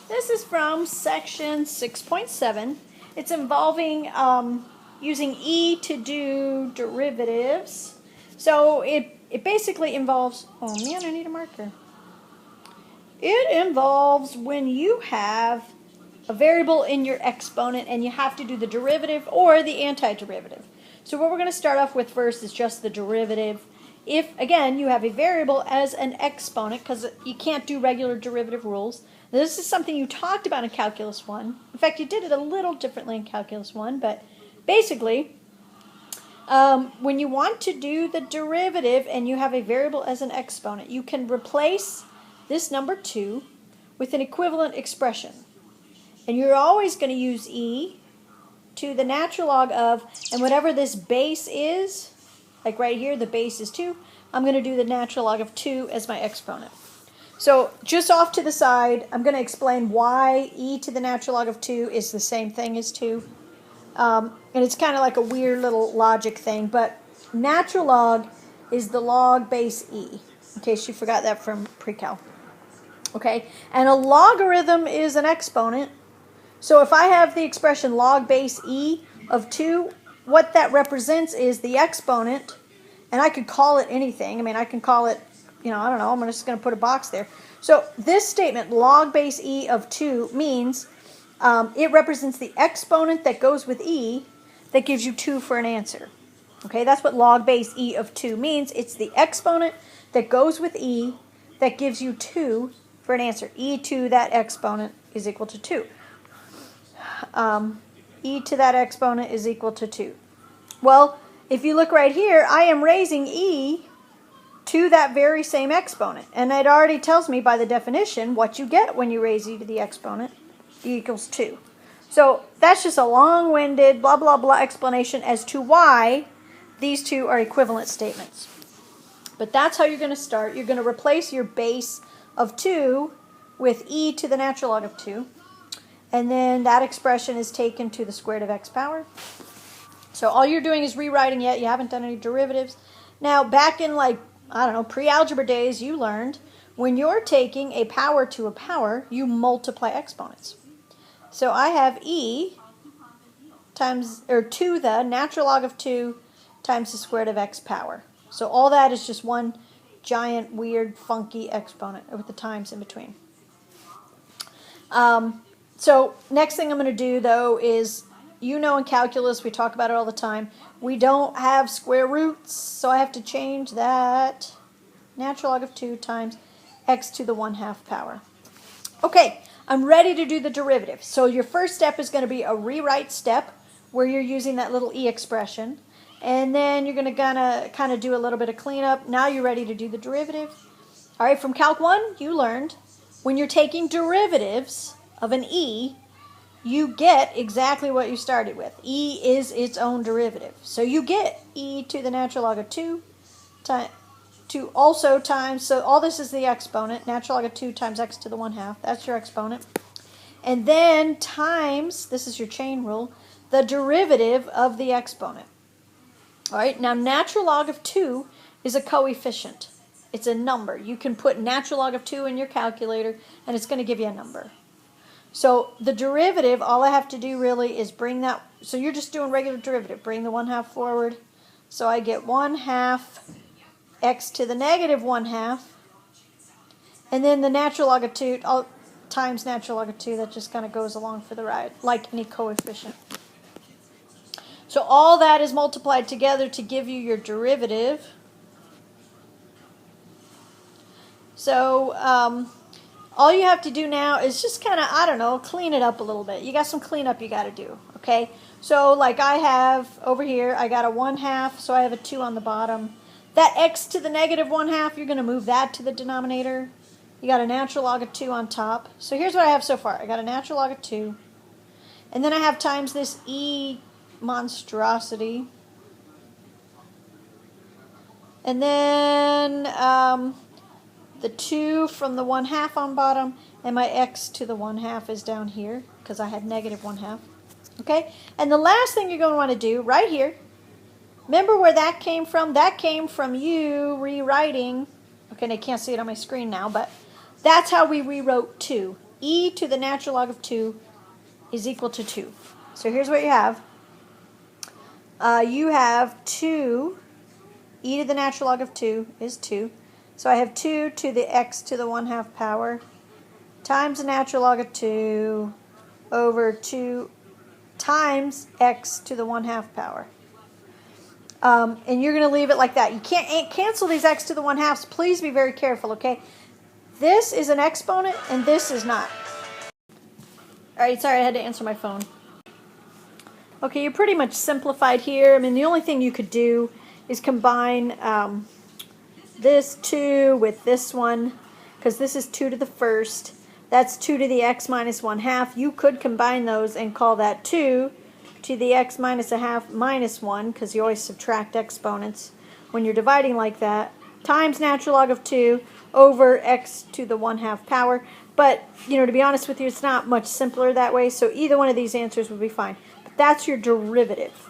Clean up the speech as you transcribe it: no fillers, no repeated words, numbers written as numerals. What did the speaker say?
This is from section 6.7. It's involving using e to do derivatives. So it basically involves, oh man, I need a marker. It involves when you have a variable in your exponent and you have to do the derivative or the antiderivative. So what we're going to start off with first is just the derivative. If, again, you have a variable as an exponent, because you can't do regular derivative rules. This is something you talked about in Calculus 1. In fact, you did it a little differently in Calculus 1, but basically, when you want to do the derivative and you have a variable as an exponent, you can replace this number 2 with an equivalent expression. And you're always going to use e to the natural log of, and whatever this base is, like right here, the base is 2, I'm going to do the natural log of 2 as my exponent. So just off to the side, I'm going to explain why e to the natural log of 2 is the same thing as 2. And it's kind of like a weird little logic thing, but natural log is the log base e, in case you forgot that from pre-cal. Okay, and a logarithm is an exponent. So if I have the expression log base e of 2, what that represents is the exponent, and I could call it anything. I mean, I can call it, I don't know, I'm just going to put a box there. So this statement, log base e of 2, means it represents the exponent that goes with e that gives you 2 for an answer. Okay, that's what log base e of 2 means. It's the exponent that goes with e that gives you 2 for an answer. E to that exponent is equal to 2. E to that exponent is equal to 2. Well, if you look right here, I am raising e to that very same exponent. And it already tells me by the definition what you get when you raise e to the exponent. E equals 2. So that's just a long-winded blah, blah, blah explanation as to why these two are equivalent statements. But that's how you're going to start. You're going to replace your base of 2 with e to the natural log of 2. And then that expression is taken to the square root of x power. So all you're doing is rewriting it. You haven't done any derivatives. Now, back in pre-algebra days, you learned when you're taking a power to a power, you multiply exponents. So I have e to the natural log of 2 times the square root of x power. So all that is just one giant, weird, funky exponent with the times in between. So next thing I'm going to do, though, is, in calculus, we talk about it all the time, we don't have square roots, so I have to change that. Natural log of 2 times x to the 1/2 power. Okay, I'm ready to do the derivative. So your first step is going to be a rewrite step where you're using that little e expression. And then you're going to kind of do a little bit of cleanup. Now you're ready to do the derivative. All right, from Calc 1, you learned when you're taking derivatives of an e, you get exactly what you started with. E is its own derivative. So you get e to the natural log of 2 times, so all this is the exponent, natural log of 2 times x to the 1/2. That's your exponent. And then times, this is your chain rule, the derivative of the exponent. All right, now natural log of 2 is a coefficient. It's a number. You can put natural log of 2 in your calculator, and it's going to give you a number. So the derivative, all I have to do really is bring that, so you're just doing regular derivative. Bring the 1/2 forward. So I get 1/2 x to the negative 1/2. And then the natural log of 2 times natural log of 2, that just kind of goes along for the ride, like any coefficient. So all that is multiplied together to give you your derivative. So all you have to do now is just kind of, clean it up a little bit. You got some cleanup you got to do, okay? So like I have over here, I got a 1/2, so I have a 2 on the bottom. That x to the negative 1/2, you're going to move that to the denominator. You got a natural log of 2 on top. So here's what I have so far. I got a natural log of 2. And then I have times this e monstrosity. And then the 2 from the 1/2 on bottom, and my x to the 1/2 is down here because I had negative 1/2. Okay? And the last thing you're going to want to do right here, remember where that came from? That came from you rewriting. Okay, and I can't see it on my screen now, but that's how we rewrote 2. e to the natural log of 2 is equal to 2. So here's what you have. You have 2, e to the natural log of 2 is 2. So I have 2 to the x to the 1/2 power times the natural log of 2 over 2 times x to the 1/2 power. And you're going to leave it like that. You can't cancel these x to the 1/2, so please be very careful, okay? This is an exponent, and this is not. All right, sorry, I had to answer my phone. Okay, you're pretty much simplified here. I mean, the only thing you could do is combine this 2 with this one, because this is 2 to the first. That's 2 to the x minus 1/2. You could combine those and call that 2 to the x minus 1/2 minus 1, because you always subtract exponents when you're dividing like that, times natural log of 2 over x to the 1/2 power. But, you know, to be honest with you, it's not much simpler that way, so either one of these answers would be fine. But that's your derivative.